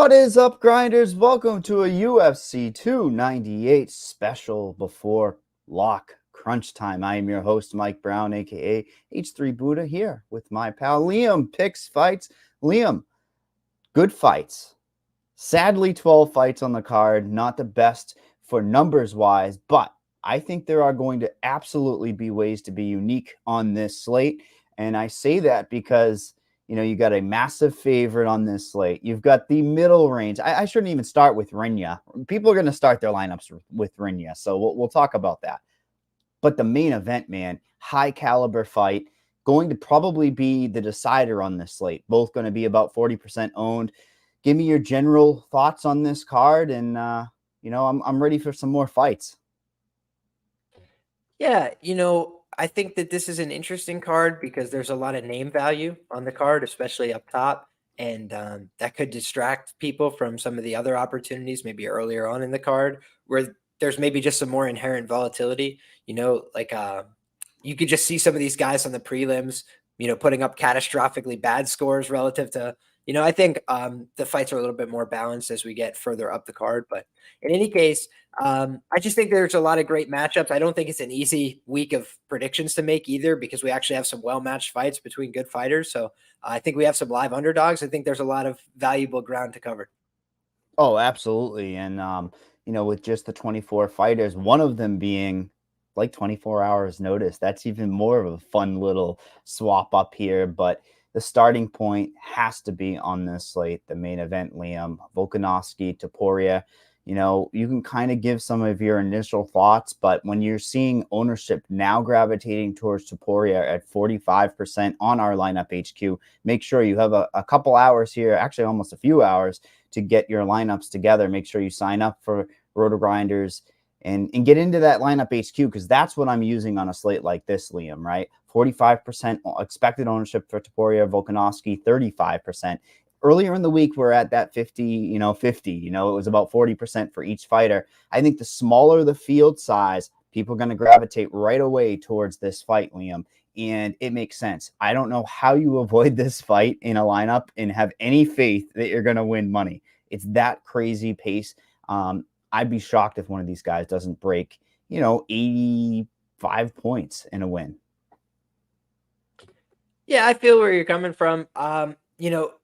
What is up, grinders? Welcome to a UFC 298 special before lock crunch time. I am your host, Mike Brown, aka H3 Buddha, here with my pal Liam. Picks fights. Liam, good fights. Sadly, 12 fights on the card. Not the best for numbers wise, but I think there are going to absolutely be ways to be unique on this slate. And I say that because you got a massive favorite on this slate. You've got the middle range. I shouldn't even start with Rinya. People are going to start their lineups with Rinya, so we'll talk about that. But the main event, man, high caliber fight, going to probably be the decider on this slate. Both going to be about 40% owned. Give me your general thoughts on this card, and I'm ready for some more fights. Yeah, I think that this is an interesting card because there's a lot of name value on the card, especially up top. And that could distract people from some of the other opportunities, maybe earlier on in the card, where there's maybe just some more inherent volatility. You could just see some of these guys on the prelims, putting up catastrophically bad scores relative to, I think the fights are a little bit more balanced as we get further up the card. But in any case, I just think there's a lot of great matchups. I don't think it's an easy week of predictions to make either because we actually have some well-matched fights between good fighters. So I think we have some live underdogs. I think there's a lot of valuable ground to cover. Oh, absolutely. And, with just the 24 fighters, one of them being like 24 hours notice, that's even more of a fun little swap up here. But the starting point has to be on this slate, the main event, Liam. Volkanovski, Topuria. You can kind of give some of your initial thoughts, but when you're seeing ownership now gravitating towards Topuria at 45% on our lineup HQ, make sure you have a couple hours here, actually almost a few hours, to get your lineups together. Make sure you sign up for Roto Grinders and get into that lineup HQ, because that's what I'm using on a slate like this, Liam, right? 45% expected ownership for Topuria, Volkanovski, 35%. Earlier in the week, we're at that 50, 50. It was about 40% for each fighter. I think the smaller the field size, people are going to gravitate right away towards this fight, Liam. And it makes sense. I don't know how you avoid this fight in a lineup and have any faith that you're going to win money. It's that crazy pace. I'd be shocked if one of these guys doesn't break, 85 points in a win. Yeah, I feel where you're coming from.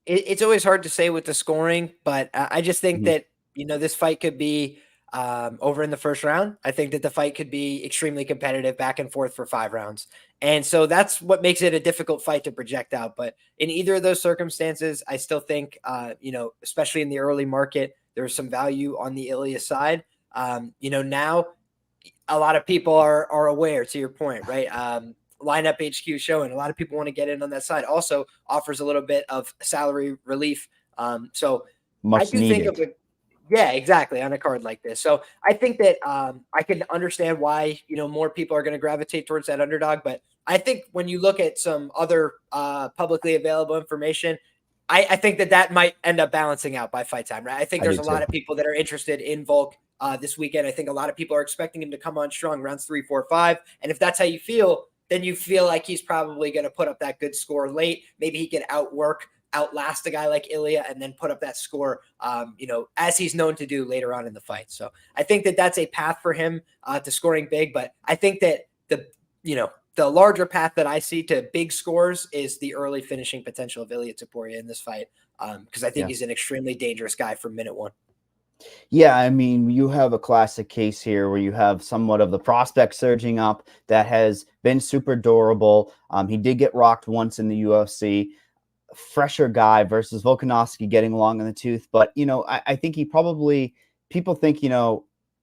It's always hard to say with the scoring, but I just think that, this fight could be over in the first round. I think that the fight could be extremely competitive back and forth for 5 rounds. And so that's what makes it a difficult fight to project out. But in either of those circumstances, I still think, especially in the early market, there's some value on the Ilya side. Now a lot of people are aware, to your point, right? Lineup HQ showing a lot of people want to get in on that side. Also offers a little bit of salary relief. So Much I do needed. think of it. Yeah, exactly. On a card like this. So I think that I can understand why, more people are going to gravitate towards that underdog. But I think when you look at some other publicly available information, I think that might end up balancing out by fight time, right? I think there's a lot of people that are interested in Volk this weekend. I think a lot of people are expecting him to come on strong rounds 3, 4, 5. And if that's how you feel, then you feel like he's probably going to put up that good score late. Maybe he can outlast a guy like Ilya and then put up that score, as he's known to do later on in the fight. So I think that that's a path for him to scoring big. But I think that the larger path that I see to big scores is the early finishing potential of Ilya Topuria in this fight, because I think he's an extremely dangerous guy from minute one. Yeah, I mean, you have a classic case here where you have somewhat of the prospect surging up that has been super durable. He did get rocked once in the UFC. Fresher guy versus Volkanovski getting along in the tooth. But, I think people think,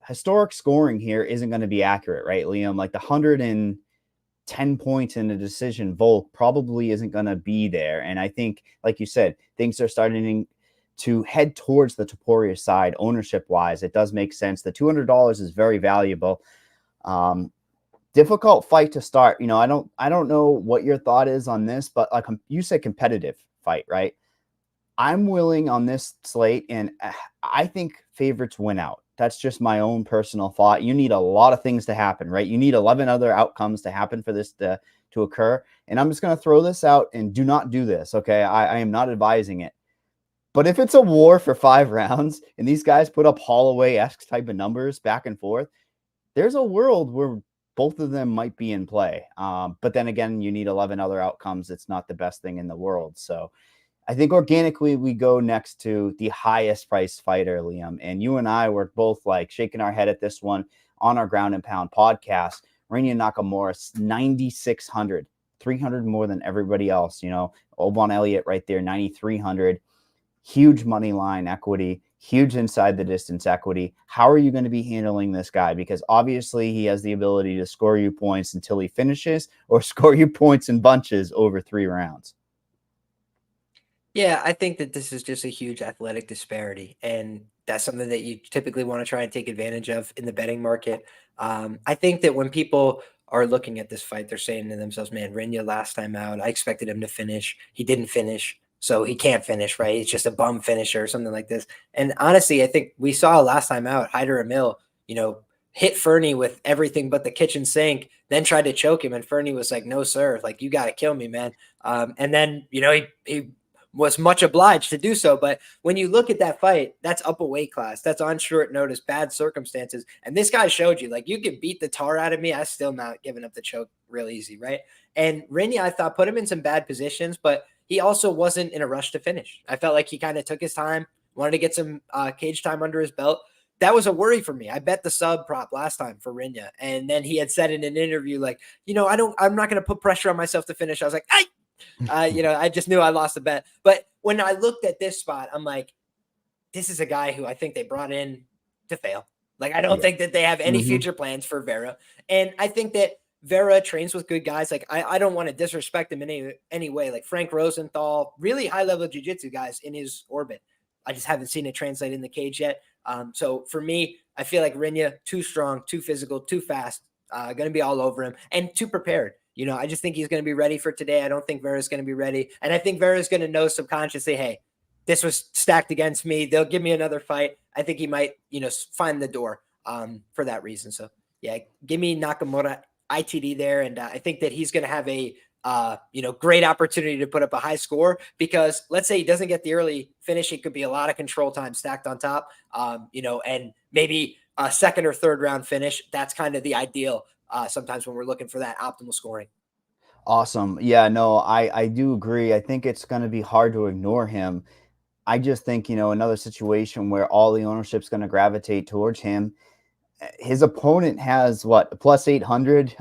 historic scoring here isn't going to be accurate, right, Liam? Like the 110 points in a decision, Volk probably isn't going to be there. And I think, like you said, things are starting to head towards the Topuria side ownership wise. It does make sense. The $200 is very valuable. Difficult fight to start. I don't know what your thought is on this, but like you said, competitive fight, right? I'm willing on this slate, and I think favorites win out. That's just my own personal thought. You need a lot of things to happen, right? You need 11 other outcomes to happen for this to occur. And I'm just going to throw this out, and do not do this. Okay. I am not advising it. But if it's a war for 5 rounds and these guys put up Holloway-esque type of numbers back and forth, there's a world where both of them might be in play. But then again, you need 11 other outcomes. It's not the best thing in the world. So I think organically we go next to the highest priced fighter, Liam. And you and I were both like shaking our head at this one on our Ground and Pound podcast. Rania Nakamura, 9,600, 300 more than everybody else. You know, Obon Elliott right there, 9,300. Huge money line equity, huge inside the distance equity. How are you going to be handling this guy? Because obviously he has the ability to score you points until he finishes or score you points in bunches over 3 rounds. Yeah, I think that this is just a huge athletic disparity, and that's something that you typically want to try and take advantage of in the betting market. I think that when people are looking at this fight, they're saying to themselves, "Man, Rinya last time out, I expected him to finish. He didn't finish, so he can't finish, right? He's just a bum finisher or something like this." And honestly, I think we saw last time out, Hyder Emil, hit Fernie with everything but the kitchen sink, then tried to choke him, and Fernie was like, "No, sir, like you got to kill me, man." And then he was much obliged to do so. But when you look at that fight, that's up a weight class. That's on short notice, bad circumstances. And this guy showed you, like, you can beat the tar out of me. I'm still not giving up the choke real easy, right? And Rinya, I thought, put him in some bad positions, but he also wasn't in a rush to finish. I felt like he kind of took his time, wanted to get some cage time under his belt. That was a worry for me. I bet the sub prop last time for Rinya. And then he had said in an interview, like, I'm not going to put pressure on myself to finish. I was like, I just knew I lost the bet. But when I looked at this spot, I'm like, this is a guy who I think they brought in to fail. Like, I don't think that they have any future plans for Vera. And I think that Vera trains with good guys. Like, I don't want to disrespect him in any way. Like Frank Rosenthal, really high level jiu-jitsu guys in his orbit. I just haven't seen it translate in the cage yet. So for me, I feel like Rinya, too strong, too physical, too fast, going to be all over him, and too prepared. I just think he's going to be ready for today. I don't think Vera's going to be ready. And I think Vera's going to know subconsciously, hey, this was stacked against me. They'll give me another fight. I think he might, find the door for that reason. So, yeah, give me Nakamura ITD there. And I think that he's going to have a, great opportunity to put up a high score, because let's say he doesn't get the early finish. It could be a lot of control time stacked on top, and maybe a second or third round finish. That's kind of the ideal sometimes when we're looking for that optimal scoring. Awesome. Yeah, no, I do agree. I think it's going to be hard to ignore him. I just think, another situation where all the ownership's going to gravitate towards him. His opponent has what, plus 800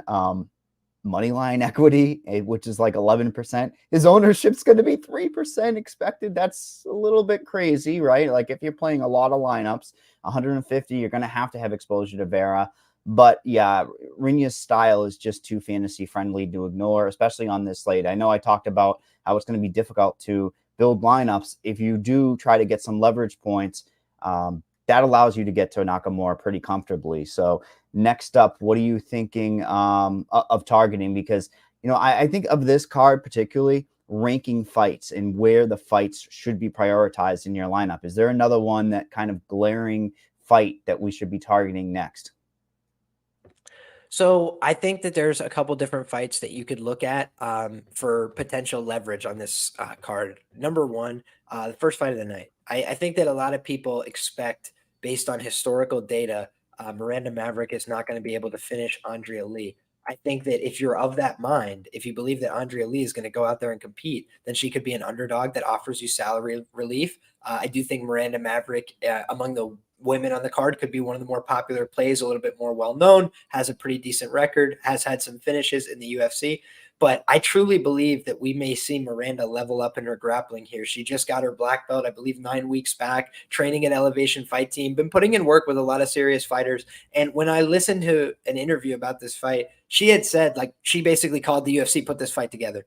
money line equity, which is like 11%. His ownership's going to be 3% expected. That's a little bit crazy, right? Like if you're playing a lot of lineups, 150, you're going to have exposure to Vera. But yeah, Rinya's style is just too fantasy friendly to ignore, especially on this slate. I know I talked about how it's going to be difficult to build lineups. If you do try to get some leverage points, that allows you to get to Nakamura pretty comfortably. So next up, what are you thinking of targeting? Because, I think of this card particularly, ranking fights and where the fights should be prioritized in your lineup. Is there another one, that kind of glaring fight that we should be targeting next? So I think that there's a couple different fights that you could look at for potential leverage on this card. Number one, the first fight of the night. I think that a lot of people expect, based on historical data, Miranda Maverick is not going to be able to finish Andrea Lee. I think that if you're of that mind, if you believe that Andrea Lee is going to go out there and compete, then she could be an underdog that offers you salary relief. I do think Miranda Maverick, among the women on the card, could be one of the more popular plays, a little bit more well-known, has a pretty decent record, has had some finishes in the UFC. But I truly believe that we may see Miranda level up in her grappling here. She just got her black belt, I believe, 9 weeks back, training at Elevation Fight Team, been putting in work with a lot of serious fighters. And when I listened to an interview about this fight, she had said, like, she basically called the UFC, put this fight together.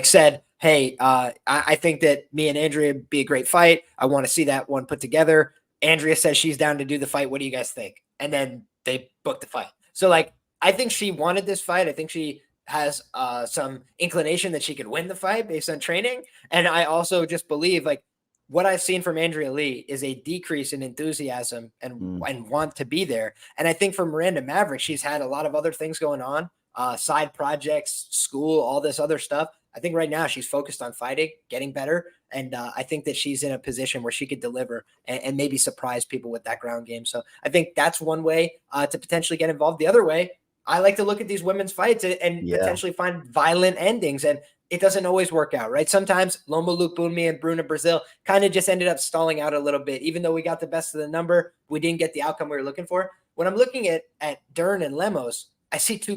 Said, hey, I think that me and Andrea would be a great fight. I want to see that one put together. Andrea says she's down to do the fight. What do you guys think? And then they booked the fight. So, I think she wanted this fight. I think she has some inclination that she could win the fight based on training. And I also just believe, what I've seen from Andrea Lee is a decrease in enthusiasm and want to be there. And I think for Miranda Maverick, she's had a lot of other things going on, side projects, school, all this other stuff. I think right now she's focused on fighting, getting better. And I think that she's in a position where she could deliver and maybe surprise people with that ground game. So I think that's one way to potentially get involved. The other way, I like to look at these women's fights and Yeah. potentially find violent endings. And it doesn't always work out, right? Sometimes Loma Lukbunmi and Bruna Brazil kind of just ended up stalling out a little bit. Even though we got the best of the number, we didn't get the outcome we were looking for. When I'm looking at Dern and Lemos, I see two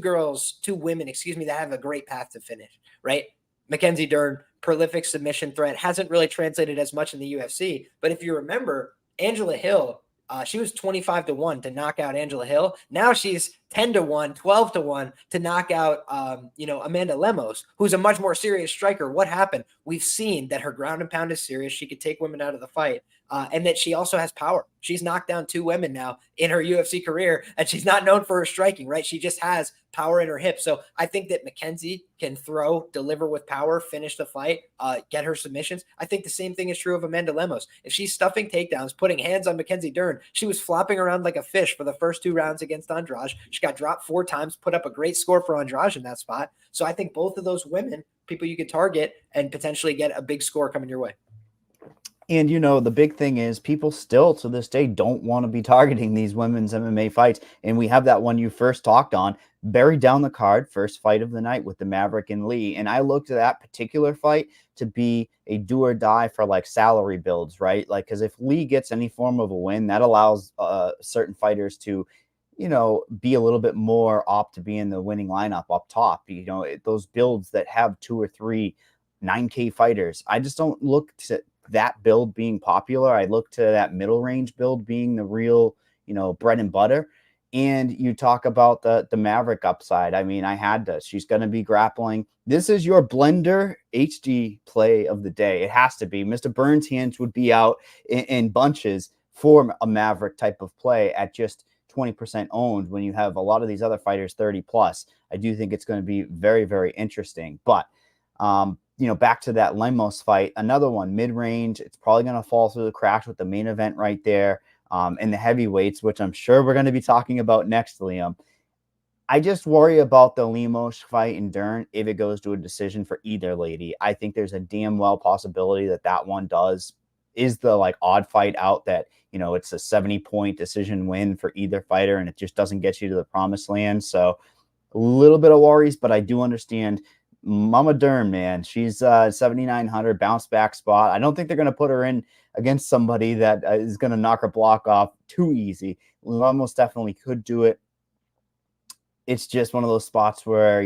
women, that have a great path to finish, right? Mackenzie Dern, prolific submission threat, hasn't really translated as much in the UFC. But if you remember, Angela Hill, she was 25-1 to knock out Angela Hill. Now she's 10-1, 12-1 to knock out, Amanda Lemos, who's a much more serious striker. What happened? We've seen that her ground and pound is serious. She could take women out of the fight. And that she also has power. She's knocked down 2 women now in her UFC career, and she's not known for her striking, right? She just has power in her hips. So I think that Mackenzie can throw, deliver with power, finish the fight, get her submissions. I think the same thing is true of Amanda Lemos. If she's stuffing takedowns, putting hands on Mackenzie Dern, she was flopping around like a fish for the first 2 rounds against Andrade. She got dropped 4 times, put up a great score for Andrade in that spot. So I think both of those women, people you could target and potentially get a big score coming your way. And, the big thing is people still to this day don't want to be targeting these women's MMA fights. And we have that one you first talked on, buried down the card, first fight of the night with the Maverick and Lee. And I looked at that particular fight to be a do or die for like salary builds, right? Like, because if Lee gets any form of a win, that allows certain fighters to, be a little bit more opt to be in the winning lineup up top. Those builds that have 2 or 3 9K fighters, I just don't look to that build being popular. I look to that middle range build being the real, bread and butter. And you talk about the Maverick upside. I mean, I had to. She's going to be grappling. This is your blender HD play of the day. It has to be. Mr. Burns' hands would be out in bunches for a Maverick type of play at just 20% owned when you have a lot of these other fighters 30 plus. I do think it's going to be very, very interesting. But back to that Lemos fight, another one mid-range. It's probably going to fall through the cracks with the main event right there, and the heavyweights, which I'm sure we're going to be talking about next, Liam. I just worry about the Lemos fight in Dern if it goes to a decision for either lady. I think there's a damn well possibility that one is the like odd fight out that, it's a 70-point decision win for either fighter, and it just doesn't get you to the promised land. So a little bit of worries, but I do understand Mama Dern, man. She's 7,900 bounce back spot. I don't think they're going to put her in against somebody that is going to knock her block off too easy. We almost definitely could do it. It's just one of those spots where,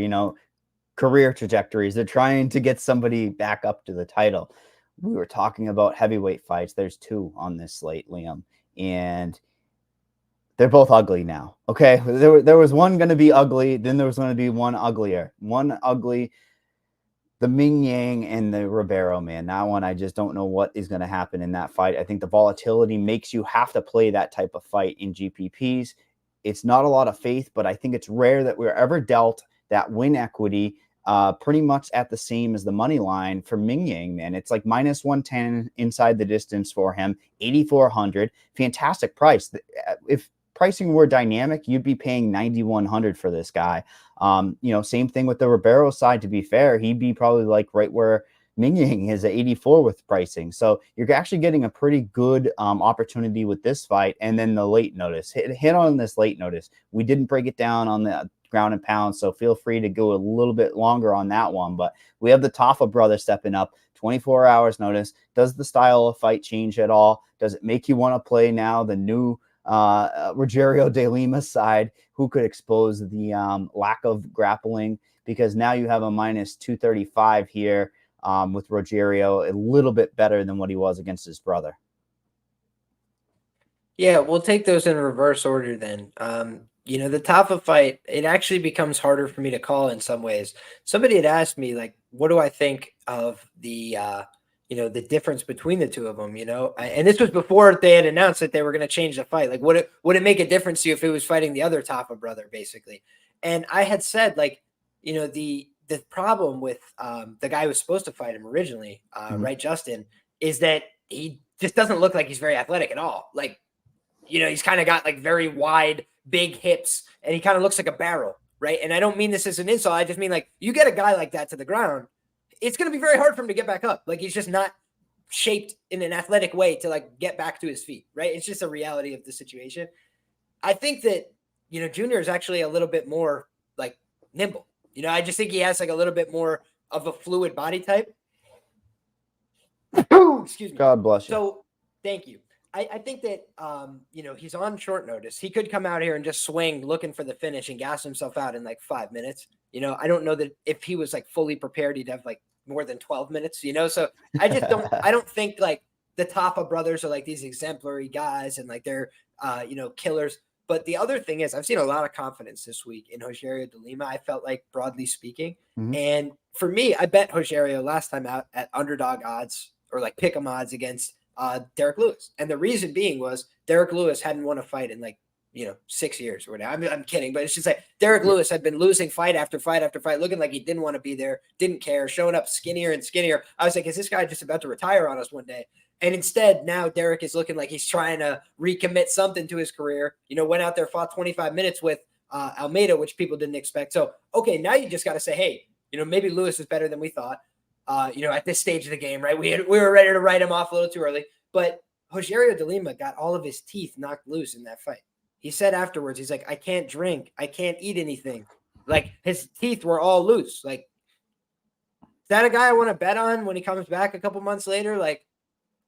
career trajectories, they're trying to get somebody back up to the title. We were talking about heavyweight fights. There's 2 on this slate, Liam, and they're both ugly now. Okay. There was one going to be ugly. Then there was going to be one uglier. One ugly, the Ming Yang and the Ribeiro, man. That one, I just don't know what is going to happen in that fight. I think the volatility makes you have to play that type of fight in GPPs. It's not a lot of faith, but I think it's rare that we're ever dealt that win equity pretty much at the same as the money line for Ming Yang, man. It's like minus 110 inside the distance for him, 8,400. Fantastic price. If pricing were dynamic, you'd be paying 9,100 for this guy. Same thing with the Ribeiro side. To be fair, he'd be probably like right where Ming Yang is at 84 with pricing. So you're actually getting a pretty good opportunity with this fight. And then the late notice, hit on this late notice. We didn't break it down on the ground and pound, so feel free to go a little bit longer on that one. But we have the Tafa brother stepping up, 24 hours notice. Does the style of fight change at all? Does it make you want to play now the new Rogerio de Lima side, who could expose the lack of grappling? Because now you have a minus 235 here with Rogerio, a little bit better than what he was against his brother. Yeah, we'll take those in reverse order then. The Tafa fight, it actually becomes harder for me to call in some ways. Somebody had asked me, like, what do I think of the difference between the two of them, and this was before they had announced that they were going to change the fight. Like, would it make a difference to you if it was fighting the other Tafa brother, basically? And I had said, like, the problem with the guy who was supposed to fight him originally, right, Justin, is that he just doesn't look like he's very athletic at all. Like, he's kind of got like very wide, big hips, and he kind of looks like a barrel, right? And I don't mean this as an insult. I just mean, like, you get a guy like that to the ground, it's going to be very hard for him to get back up. Like, he's just not shaped in an athletic way to like get back to his feet, right? It's just a reality of the situation. I think that, Junior is actually a little bit more like nimble. I just think he has like a little bit more of a fluid body type. Excuse me. God bless you. So thank you. I think that, he's on short notice. He could come out here and just swing looking for the finish and gas himself out in like 5 minutes. I don't know that if he was like fully prepared, he'd have like more than 12 minutes, so I just I don't think like the Tafa brothers are like these exemplary guys and like they're, killers. But the other thing is I've seen a lot of confidence this week in Rogerio de Lima. I felt like broadly speaking. Mm-hmm. And for me, I bet Rogerio last time out at underdog odds or like pick 'em odds against Derek Lewis. And the reason being was Derek Lewis hadn't won a fight in like, 6 years or whatever. I'm kidding, but it's just like Derek Lewis had been losing fight after fight after fight, looking like he didn't want to be there, didn't care, showing up skinnier and skinnier. I was like, is this guy just about to retire on us one day? And instead, now Derek is looking like he's trying to recommit something to his career. Went out there, fought 25 minutes with Almeida, which people didn't expect. So, okay, now you just got to say, hey, maybe Lewis is better than we thought. At this stage of the game, right? We were ready to write him off a little too early. But Rogerio de Lima got all of his teeth knocked loose in that fight. He said afterwards, he's like, I can't drink. I can't eat anything. Like, his teeth were all loose. Like, is that a guy I want to bet on when he comes back a couple months later? Like,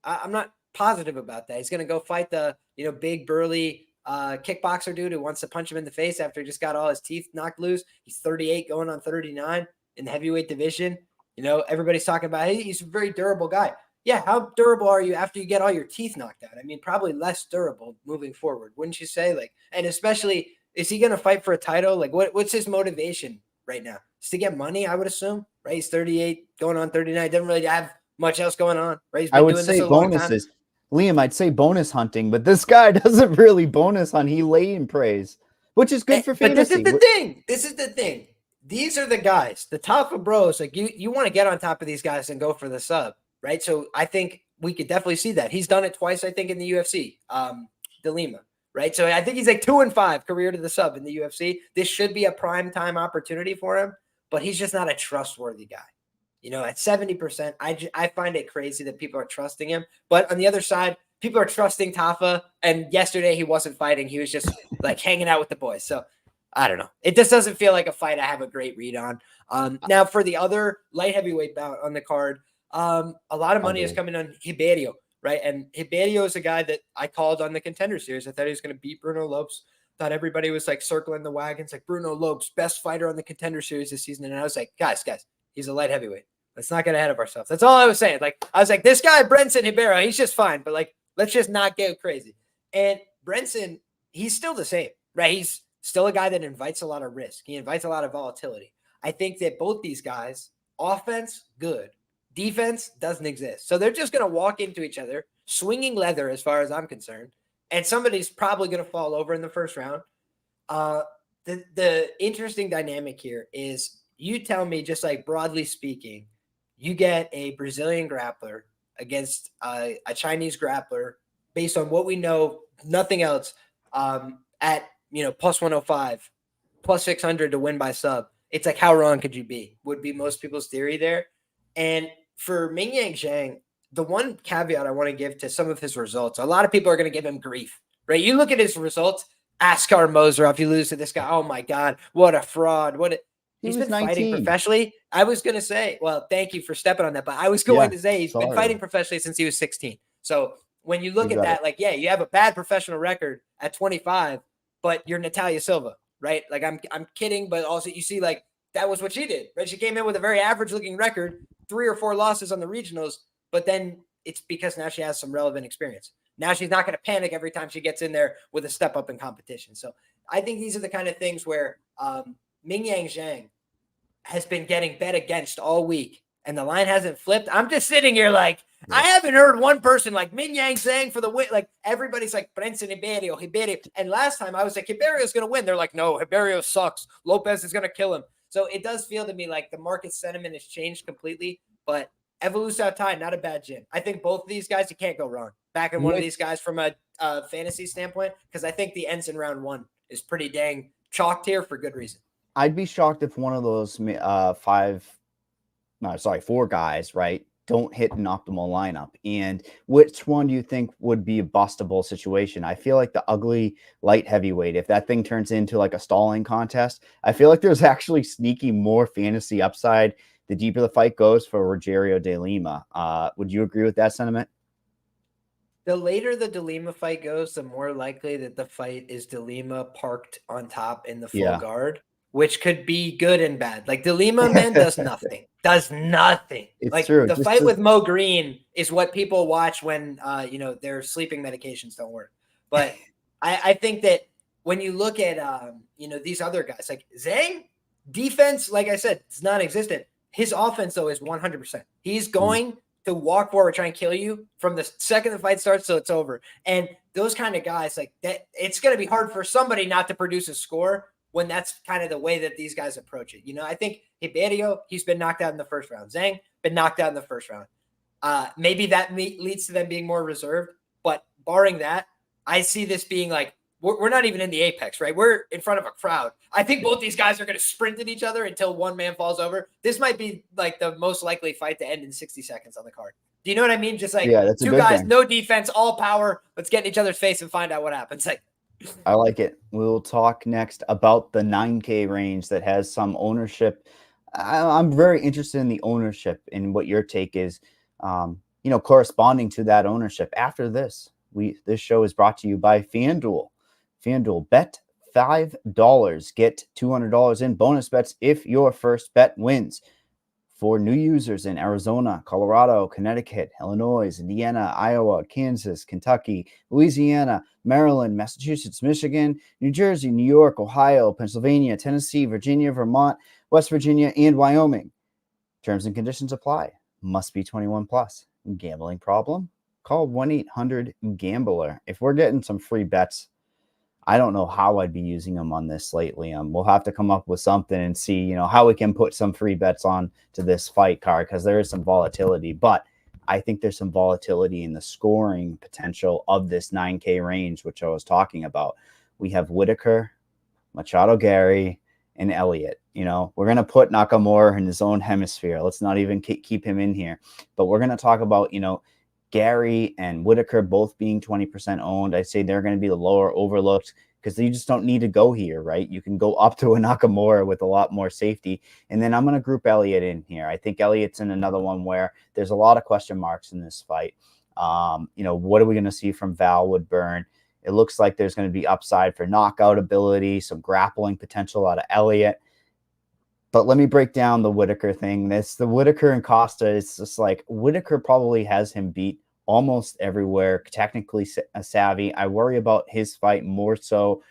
I'm not positive about that. He's going to go fight the, big burly kickboxer dude who wants to punch him in the face after he just got all his teeth knocked loose. He's 38 going on 39 in the heavyweight division. Everybody's talking about, hey, he's a very durable guy. Yeah, how durable are you after you get all your teeth knocked out? I mean, probably less durable moving forward, wouldn't you say? Like, and especially, is he going to fight for a title? Like, what's his motivation right now? Is to get money, I would assume, right? He's 38, going on 39, doesn't really have much else going on, right? He's been I would doing say this a long bonuses. time. Liam, I'd say bonus hunting, but this guy doesn't really bonus hunt. He lay in praise, which is good for fantasy. But this is the thing. This is the thing. These are the guys, the top of bros. Like, you want to get on top of these guys and go for the sub. Right. So I think we could definitely see that. He's done it twice, I think, in the UFC, De Lima. Right. So I think he's like 2-5 career to the sub in the UFC. This should be a prime time opportunity for him, but he's just not a trustworthy guy. At 70%, I find it crazy that people are trusting him. But on the other side, people are trusting Tafa. And yesterday he wasn't fighting. He was just like hanging out with the boys. So I don't know. It just doesn't feel like a fight I have a great read on. Now, for the other light heavyweight bout on the card, a lot of money is coming on Ribeiro, right? And Ribeiro is a guy that I called on the Contender Series. I thought he was going to beat Bruno Lopes. Thought everybody was like circling the wagons, like Bruno Lopes, best fighter on the Contender Series this season. And I was like, guys, he's a light heavyweight. Let's not get ahead of ourselves. That's all I was saying. Like, I was like, this guy, Brenson Ribeiro, he's just fine, but like, let's just not get crazy. And Brenson, he's still the same, right? He's still a guy that invites a lot of risk. He invites a lot of volatility. I think that both these guys, offense, good. Defense doesn't exist. So they're just going to walk into each other, swinging leather as far as I'm concerned. And somebody's probably going to fall over in the first round. The interesting dynamic here is you tell me, just like broadly speaking, you get a Brazilian grappler against a Chinese grappler based on what we know, nothing else, at, plus 105, plus 600 to win by sub. It's like, how wrong could you be? Would be most people's theory there. And for Mingyang Zhang, the one caveat I want to give to some of his results, a lot of people are going to give him grief, right? You look at his results, Askar Mozarov, you lose to this guy. Oh my God, what a fraud. He's been 19. Fighting professionally. I was going to say, well, thank you for stepping on that, but I was going to say he's been fighting professionally since he was 16. So when you look at that, like, yeah, you have a bad professional record at 25, but you're Natalia Silva, right? Like, I'm kidding, but also you see, like, that was what she did, right? She came in with a very average looking record, 3 or 4 losses on the regionals, but then it's because now she has some relevant experience. Now she's not going to panic every time she gets in there with a step up in competition. So I think these are the kind of things where Mingyang Zhang has been getting bet against all week and the line hasn't flipped. I'm just sitting here like, I haven't heard one person like Mingyang Zhang for the win. Like, everybody's like Brenson Ribeiro. And last time I was like, Ribeiro's going to win. They're like, no, Ribeiro sucks. Lopez is going to kill him. So it does feel to me like the market sentiment has changed completely, but Evolução Tai, not a bad gym. I think both of these guys, you can't go wrong. Back in one of these guys from a fantasy standpoint, because I think the ends in round 1 is pretty dang chalked here for good reason. I'd be shocked if one of those 5 no, sorry, 4 guys, right, don't hit an optimal lineup. And which one do you think would be a bustable situation? I feel like the ugly light heavyweight, if that thing turns into like a stalling contest, I feel like there's actually sneaky more fantasy upside the deeper the fight goes for Rogerio de Lima. Would you agree with that sentiment? The later the DeLima fight goes, the more likely that the fight is DeLima parked on top in the full Yeah. guard, which could be good and bad. Like DeLima, man, does nothing. Does nothing. It's Like true. the Just fight to, with Mo Green is what people watch when their sleeping medications don't work. But I think that when you look at these other guys, like Zhang, defense, like I said, it's non-existent. His offense though is 100%. He's going to walk forward, try and kill you from the second the fight starts till it's over. And those kind of guys, like that, it's going to be hard for somebody not to produce a score when that's kind of the way that these guys approach it. I think Hiberio, he's been knocked out in the first round. Zhang, been knocked out in the first round. Maybe that leads to them being more reserved. But barring that, I see this being like, we're not even in the apex, right? We're in front of a crowd. I think both these guys are going to sprint at each other until one man falls over. This might be like the most likely fight to end in 60 seconds on the card. Do you know what I mean? Just like yeah, that's a two good guys, thing. no defense, all power. Let's get in each other's face and find out what happens. Like, I like it. We'll talk next about the 9K range that has some ownership. I'm very interested in the ownership and what your take is, corresponding to that ownership. After this show is brought to you by FanDuel. FanDuel, bet $5, get $200 in bonus bets if your first bet wins. For new users in Arizona, Colorado, Connecticut, Illinois, Indiana, Iowa, Kansas, Kentucky, Louisiana, Maryland, Massachusetts, Michigan, New Jersey, New York, Ohio, Pennsylvania, Tennessee, Virginia, Vermont, West Virginia, and Wyoming. Terms and conditions apply. Must be 21 plus. Gambling problem? Call 1-800-GAMBLER. If we're getting some free bets, I don't know how I'd be using them on this slate, Liam. We'll have to come up with something and see, how we can put some free bets on to this fight card because there is some volatility. But I think there's some volatility in the scoring potential of this 9K range, which I was talking about. We have Whitaker, Machado Gary, and Elliott. We're going to put Nakamura in his own hemisphere. Let's not even keep him in here. But we're going to talk about, Gary and Whitaker both being 20% owned. I'd say they're going to be the lower overlooked because you just don't need to go here, right? You can go up to a Nakamura with a lot more safety. And then I'm going to group Elliott in here. I think Elliott's in another one where there's a lot of question marks in this fight. What are we going to see from Val Woodburn? It looks like there's going to be upside for knockout ability, some grappling potential out of Elliott. But let me break down the Whitaker thing. The Whitaker and Costa, it's just like Whitaker probably has him beat almost everywhere, technically savvy. I worry about his fight more so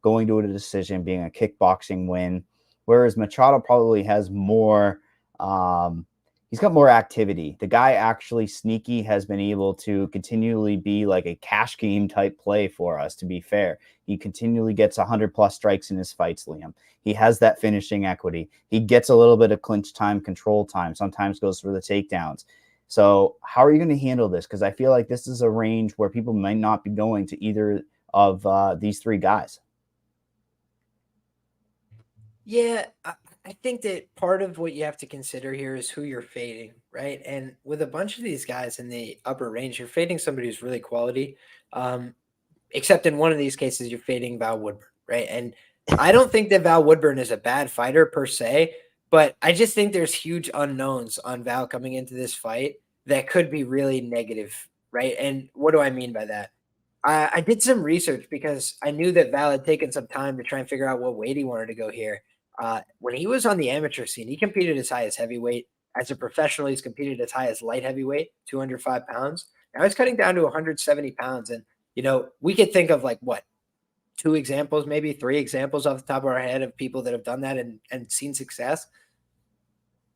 going to a decision, being a kickboxing win, whereas Machado probably has more he's got more activity. The guy actually sneaky has been able to continually be like a cash game type play for us, to be fair. He continually gets 100 plus strikes in his fights, Liam. He has that finishing equity. He gets a little bit of clinch time, control time, sometimes goes for the takedowns. So how are you going to handle this? Because I feel like this is a range where people might not be going to either of these 3 guys. yeah, I think that part of what you have to consider here is who you're fading, right? And with a bunch of these guys in the upper range, you're fading somebody who's really quality. Except in one of these cases, you're fading Val Woodburn, right? And I don't think that Val Woodburn is a bad fighter per se, but I just think there's huge unknowns on Val coming into this fight that could be really negative, right? And what do I mean by that? I did some research because I knew that Val had taken some time to try and figure out what weight he wanted to go here. When he was on the amateur scene, he competed as high as heavyweight. As a professional, he's competed as high as light heavyweight, 205 pounds. Now he's cutting down to 170 pounds. And, we could think of like what, 2 examples, maybe 3 examples off the top of our head of people that have done that and seen success.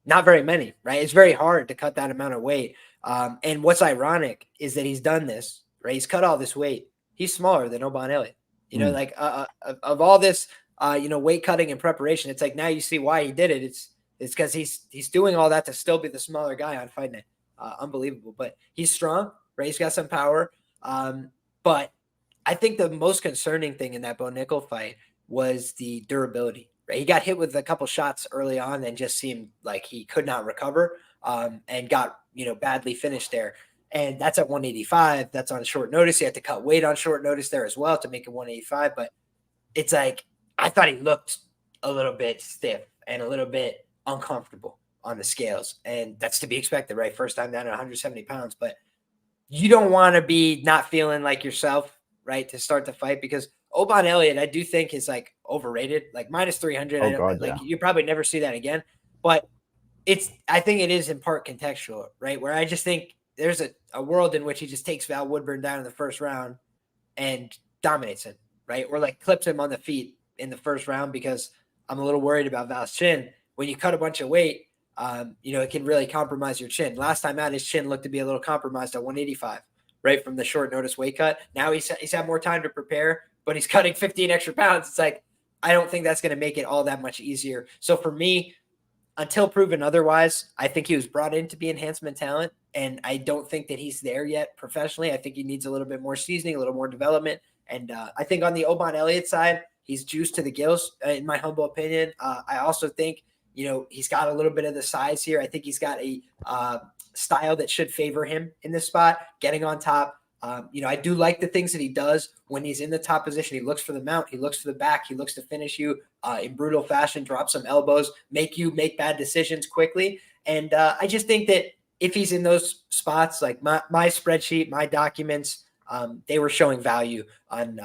Not very many, right? It's very hard to cut that amount of weight. And what's ironic is that he's done this, right? He's cut all this weight. He's smaller than Oban Elliott. Like of all this, weight cutting and preparation, it's like now you see why he did it. It's because he's doing all that to still be the smaller guy on Fight Night. Unbelievable, but he's strong, right? He's got some power. But I think the most concerning thing in that Bo Nickel fight was the durability, right? He got hit with a couple shots early on and just seemed like he could not recover, and got, badly finished there. And that's at 185. That's on short notice. He had to cut weight on short notice there as well to make it 185. But it's like, I thought he looked a little bit stiff and a little bit uncomfortable on the scales. And that's to be expected, right? First time down at 170 pounds. But you don't want to be not feeling like yourself, right, to start the fight, because Oban Elliott, I do think, is like overrated, like minus 300. Oh God, Like yeah. you probably never see that again. But I think it is in part contextual, right? Where I just think there's a world in which he just takes Val Woodburn down in the first round and dominates him, right? Or like clips him on the feet in the first round, because I'm a little worried about Val's chin. When you cut a bunch of weight, it can really compromise your chin. Last time out, his chin looked to be a little compromised at 185, right, from the short notice weight cut. Now he's had more time to prepare, but he's cutting 15 extra pounds. It's like, I don't think that's going to make it all that much easier. So for me, until proven otherwise, I think he was brought in to be enhancement talent, and I don't think that he's there yet professionally. I think he needs a little bit more seasoning, a little more development. And I think on the Oban Elliott side, he's juiced to the gills, in my humble opinion. I also think, he's got a little bit of the size here. I think he's got a style that should favor him in this spot, getting on top. I do like the things that he does when he's in the top position. He looks for the mount, he looks for the back, he looks to finish you in brutal fashion, drop some elbows, make you make bad decisions quickly. And I just think that if he's in those spots, like my spreadsheet, my documents, they were showing value on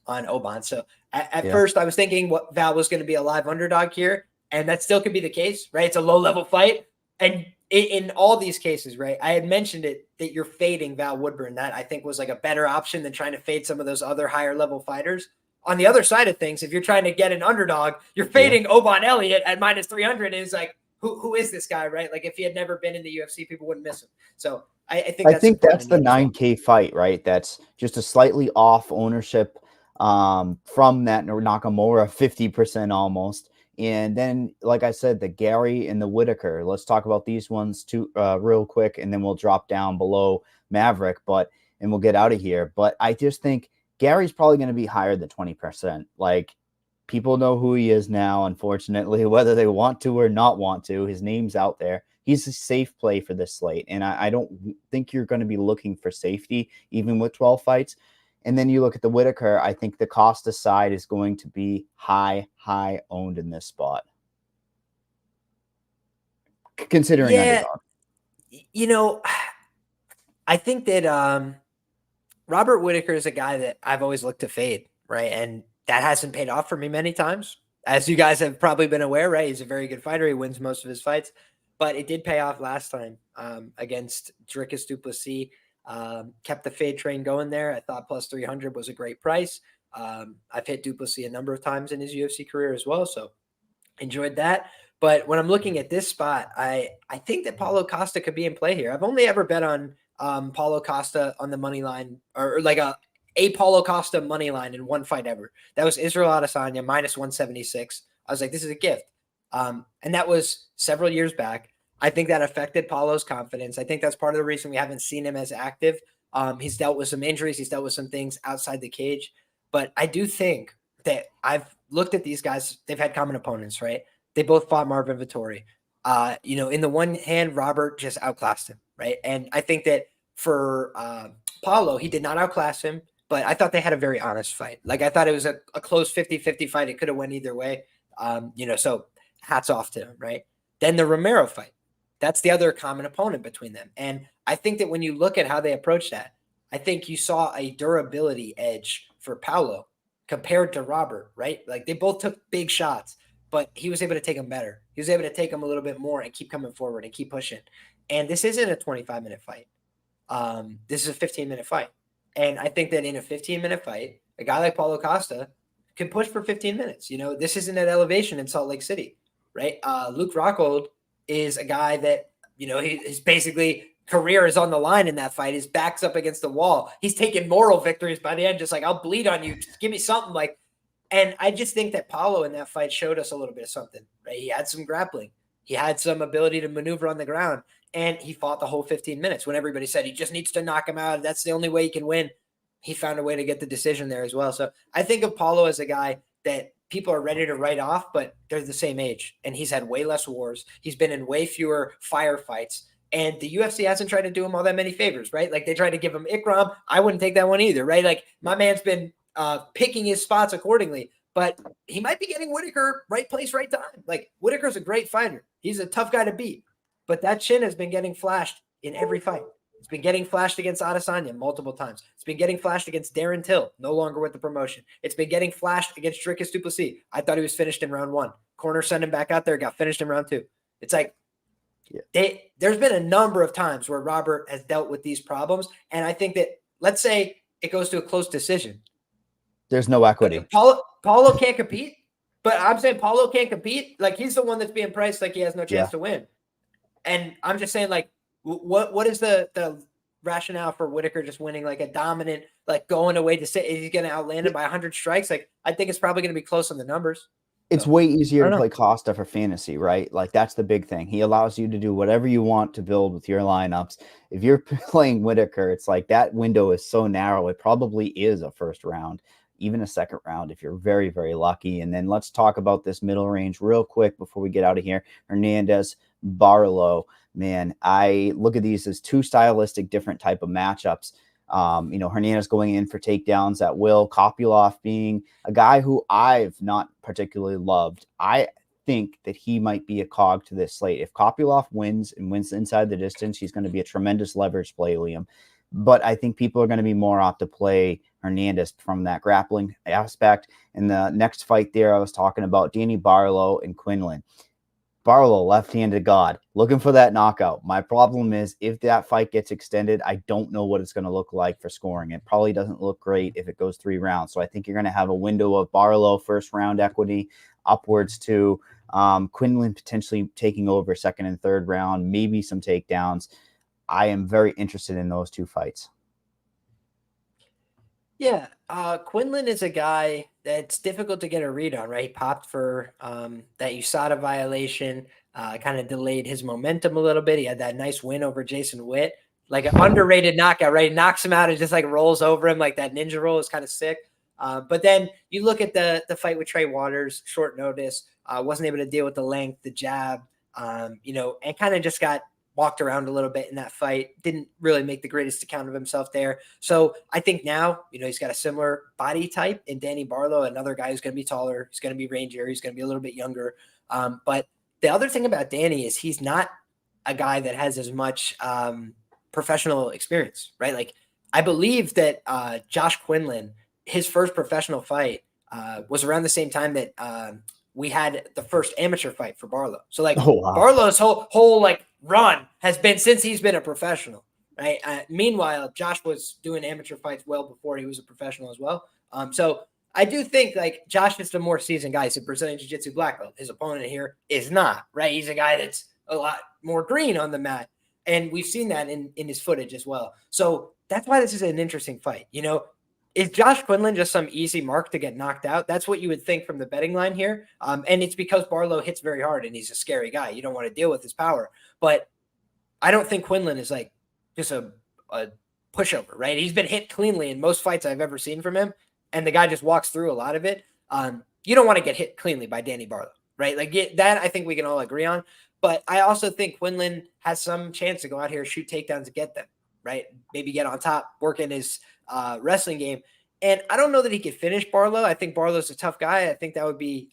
Oban. So at first I was thinking what Val was going to be a live underdog here, and that still could be the case, right? It's a low level fight. And in all these cases, right, I had mentioned it, that you're fading Val Woodburn. That I think was like a better option than trying to fade some of those other higher level fighters. On the other side of things, if you're trying to get an underdog, you're fading Oban Elliott at minus 300. And it's like, who is this guy, right? Like if he had never been in the UFC, people wouldn't miss him. So I think that's the 9K fight, right? That's just a slightly off ownership from that Nakamura 50% almost. And then, like I said, the Gary and the Whitaker. Let's talk about these ones too, real quick, and then we'll drop down below Maverick, and we'll get out of here. But I just think Gary's probably going to be higher than 20%. Like, people know who he is now, unfortunately, whether they want to or not want to. His name's out there. He's a safe play for this slate, and I don't think you're going to be looking for safety, even with 12 fights. And then you look at the Whitaker, I think the Costa side is going to be high owned in this spot. Considering underdog. I think that Robert Whitaker is a guy that I've always looked to fade, right? And that hasn't paid off for me many times. As you guys have probably been aware, right? He's a very good fighter. He wins most of his fights. But it did pay off last time against Dricus du Plessis. Kept the fade train going there. I thought plus 300 was a great price. I've hit du Plessis a number of times in his UFC career as well, so enjoyed that. But when I'm looking at this spot, I think that Paulo Costa could be in play here. I've only ever bet on Paulo Costa on the money line, or like a Paulo Costa money line in one fight ever. That was Israel Adesanya minus 176. I was like, this is a gift. And that was several years back. I think that affected Paulo's confidence. I think that's part of the reason we haven't seen him as active. He's dealt with some injuries. He's dealt with some things outside the cage. But I do think that I've looked at these guys. They've had common opponents, right? They both fought Marvin Vettori. In the one hand, Robert just outclassed him, right? And I think that for Paulo, he did not outclass him, but I thought they had a very honest fight. Like, I thought it was a close 50-50 fight. It could have went either way. So hats off to him, right? Then the Romero fight. That's the other common opponent between them. And I think that when you look at how they approach that, I think you saw a durability edge for Paulo compared to Robert, right? Like, they both took big shots, but he was able to take them better. He was able to take them a little bit more and keep coming forward and keep pushing. And this isn't a 25-minute fight. This is a 15-minute fight. And I think that in a 15-minute fight, a guy like Paulo Costa can push for 15 minutes. This isn't at elevation in Salt Lake City, right? Luke Rockhold is a guy that, his basically career is on the line in that fight. His back's up against the wall. He's taking moral victories by the end, just like, I'll bleed on you. Just give me something. And I just think that Paulo in that fight showed us a little bit of something, right? He had some grappling. He had some ability to maneuver on the ground, and he fought the whole 15 minutes when everybody said he just needs to knock him out. That's the only way he can win. He found a way to get the decision there as well. So I think of Paulo as a guy that people are ready to write off, but they're the same age. And he's had way less wars. He's been in way fewer firefights. And the UFC hasn't tried to do him all that many favors, right? Like they tried to give him Ikram. I wouldn't take that one either, right? Like my man's been picking his spots accordingly. But he might be getting Whitaker right place, right time. Like Whitaker's a great fighter. He's a tough guy to beat. But that chin has been getting flashed in every fight. It's been getting flashed against Adesanya multiple times. It's been getting flashed against Darren Till, no longer with the promotion. It's been getting flashed against Dricus du Plessis. I thought he was finished in round 1. Corner sent him back out there, got finished in round 2. It's like there's been a number of times where Robert has dealt with these problems. And I think that, let's say it goes to a close decision. There's no equity. Paulo can't compete, but I'm saying Paulo can't compete. Like he's the one that's being priced like he has no chance to win. And I'm just saying, like, what is the rationale for Whitaker just winning like a dominant, like going away to say he's going to outland him by 100 strikes? Like I think it's probably going to be close on the numbers. It's way easier to play Costa for fantasy, right? Like that's the big thing. He allows you to do whatever you want to build with your lineups. If you're playing Whitaker, it's like that window is so narrow. It probably is a first round, even a second round if you're very, very lucky. And then let's talk about this middle range real quick before we get out of here. Hernandez, Barlow. Man, I look at these as two stylistic different type of matchups. Hernandez going in for takedowns at will, Kopylov being a guy who I've not particularly loved. I think that he might be a cog to this slate. If Kopylov wins and wins inside the distance, he's going to be a tremendous leverage play, Liam. But I think people are going to be more apt to play Hernandez from that grappling aspect. In the next fight there, I was talking about Danny Barlow and Quinlan. Barlow, left-handed god, looking for that knockout. My problem is if that fight gets extended, I don't know what it's going to look like for scoring. It probably doesn't look great if it goes 3 rounds. So I think you're going to have a window of Barlow first round equity upwards to Quinlan potentially taking over second and third round, maybe some takedowns. I am very interested in those two fights. Yeah, Quinlan is a guy that's difficult to get a read on, right? He popped for that USADA violation, kind of delayed his momentum a little bit. He had that nice win over Jason Witt, like an underrated knockout, right? He knocks him out and just like rolls over him like that ninja roll is kind of sick. But then you look at the fight with Trey Waters, short notice, wasn't able to deal with the length, the jab, and kind of just got walked around a little bit in that fight, didn't really make the greatest account of himself there. So I think now, he's got a similar body type in Danny Barlow, another guy who's going to be taller, he's going to be rangier, he's going to be a little bit younger. But the other thing about Danny is he's not a guy that has as much professional experience, right? Like I believe that Josh Quinlan, his first professional fight was around the same time that we had the first amateur fight for Barlow. So like Barlow's whole like run has been since he's been a professional, right? Meanwhile, Josh was doing amateur fights well before he was a professional as well. So I do think like Josh is the more seasoned guy. He's a Brazilian Jiu-Jitsu black belt. His opponent here is not, right? He's a guy that's a lot more green on the mat. And we've seen that in his footage as well. So that's why this is an interesting fight. Is Josh Quinlan just some easy mark to get knocked out? That's what you would think from the betting line here. And it's because Barlow hits very hard and he's a scary guy. You don't want to deal with his power. But I don't think Quinlan is like just a pushover, right? He's been hit cleanly in most fights I've ever seen from him. And the guy just walks through a lot of it. You don't want to get hit cleanly by Danny Barlow, right? Like that I think we can all agree on. But I also think Quinlan has some chance to go out here, shoot takedowns and get them, right? Maybe get on top, work in his wrestling game. And I don't know that he could finish Barlow. I think Barlow's a tough guy. I think that would be,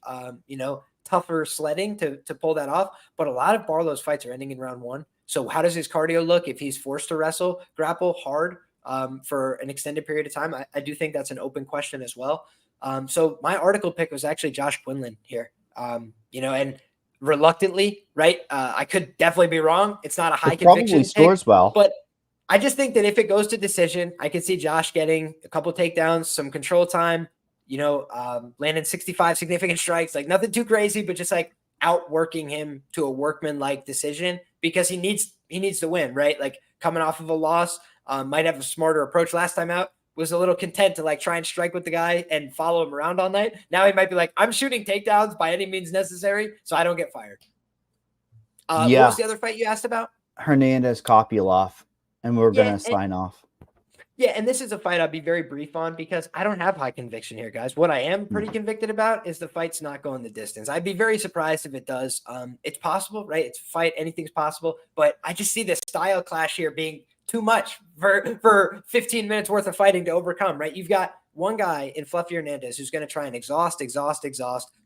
tougher sledding to pull that off. But a lot of Barlow's fights are ending in round 1. So how does his cardio look if he's forced to grapple hard for an extended period of time? I do think that's an open question as well. So my article pick was actually Josh Quinlan here, and reluctantly, right? I could definitely be wrong. It's not a high conviction probably scores well, but I just think that if it goes to decision, I can see Josh getting a couple takedowns, some control time, landing 65 significant strikes, like nothing too crazy, but just like outworking him to a workman-like decision because he needs to win, right? Like coming off of a loss, might have a smarter approach. Last time out was a little content to like try and strike with the guy and follow him around all night. Now he might be like, I'm shooting takedowns by any means necessary, so I don't get fired. What was the other fight you asked about? Hernandez, Kopylov. And we're going to sign off. Yeah, and this is a fight I'll be very brief on because I don't have high conviction here, guys. What I am pretty convicted about is the fight's not going the distance. I'd be very surprised if it does. It's possible, right? It's a fight, anything's possible, but I just see this style clash here being too much for 15 minutes worth of fighting to overcome, right? You've got one guy in Fluffy Hernandez who's going to try and exhaust,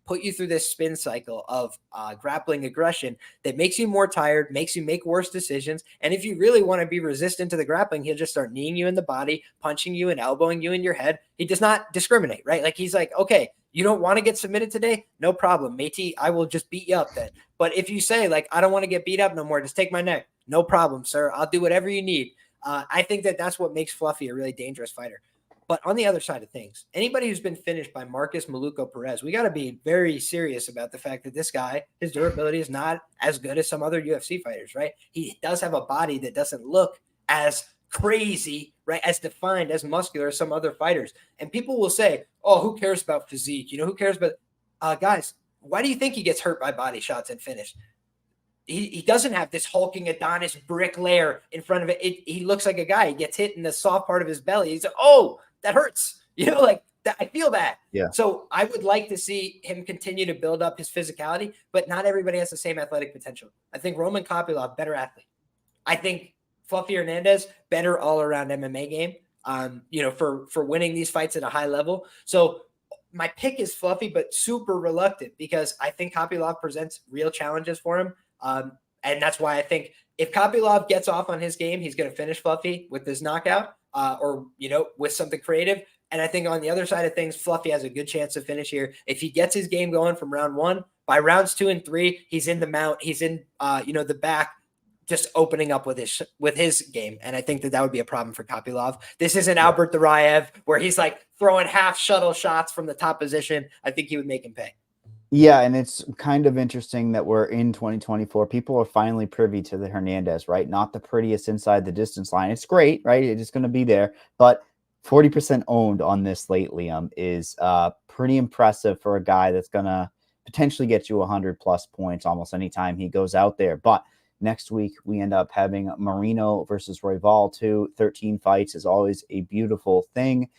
put you through this spin cycle of grappling aggression that makes you more tired, makes you make worse decisions. And if you really want to be resistant to the grappling, he'll just start kneeing you in the body, punching you and elbowing you in your head. He does not discriminate, right? Like he's like, okay, you don't want to get submitted today? No problem, matey. I will just beat you up then. But if you say like, I don't want to get beat up no more, just take my neck. No problem, sir. I'll do whatever you need. I think that that's what makes Fluffy a really dangerous fighter. But on the other side of things, anybody who's been finished by Marcus Maluko Perez, we got to be very serious about the fact that this guy, his durability is not as good as some other UFC fighters, right? He does have a body that doesn't look as crazy, right? As defined, as muscular as some other fighters. And people will say, oh, who cares about physique? Who cares about guys? Why do you think he gets hurt by body shots and finished? He doesn't have this hulking Adonis brick layer in front of it. He looks like a guy. He gets hit in the soft part of his belly. He's like, oh, that hurts. Like that. I feel that. Yeah. So I would like to see him continue to build up his physicality, but not everybody has the same athletic potential. I think Roman Kopylov, better athlete. I think Fluffy Hernandez, better all around MMA game. For winning these fights at a high level. So my pick is Fluffy, but super reluctant because I think Kopylov presents real challenges for him. And that's why I think if Kopylov gets off on his game, he's going to finish Fluffy with this knockout or with something creative. And I think on the other side of things, Fluffy has a good chance to finish here. If he gets his game going from round 1, by rounds 2 and 3, he's in the mount. He's in, the back, just opening up with his game. And I think that would be a problem for Kopylov. This isn't Albert Duraev where he's like throwing half shuttle shots from the top position. I think he would make him pay. Yeah, and it's kind of interesting that we're in 2024. People are finally privy to the Hernandez, right? Not the prettiest inside the distance line. It's great, right? It's going to be there. But 40% owned on this late, Liam, is pretty impressive for a guy that's going to potentially get you 100-plus points almost anytime he goes out there. But next week, we end up having Marino versus Royval, 13 fights is always a beautiful thing.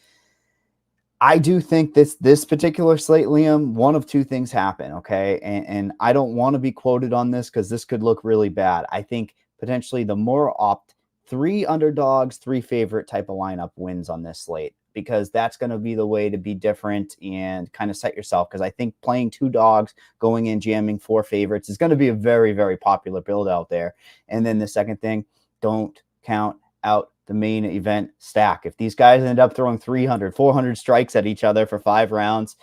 I do think this particular slate, Liam, one of two things happen, okay? And I don't want to be quoted on this because this could look really bad. I think potentially the more opt 3 underdogs, 3 favorite type of lineup wins on this slate because that's going to be the way to be different and kind of set yourself because I think playing 2 dogs, going in, jamming 4 favorites is going to be a very, very popular build out there. And then the second thing, don't count out the main event stack. If these guys end up throwing 300, 400 strikes at each other for 5 rounds,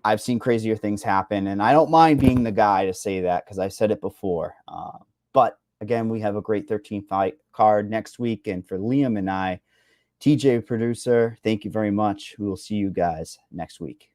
I've seen crazier things happen. And I don't mind being the guy to say that because I've said it before. But again, we have a great 13 fight card next week. And for Liam and I, TJ producer, thank you very much. We will see you guys next week.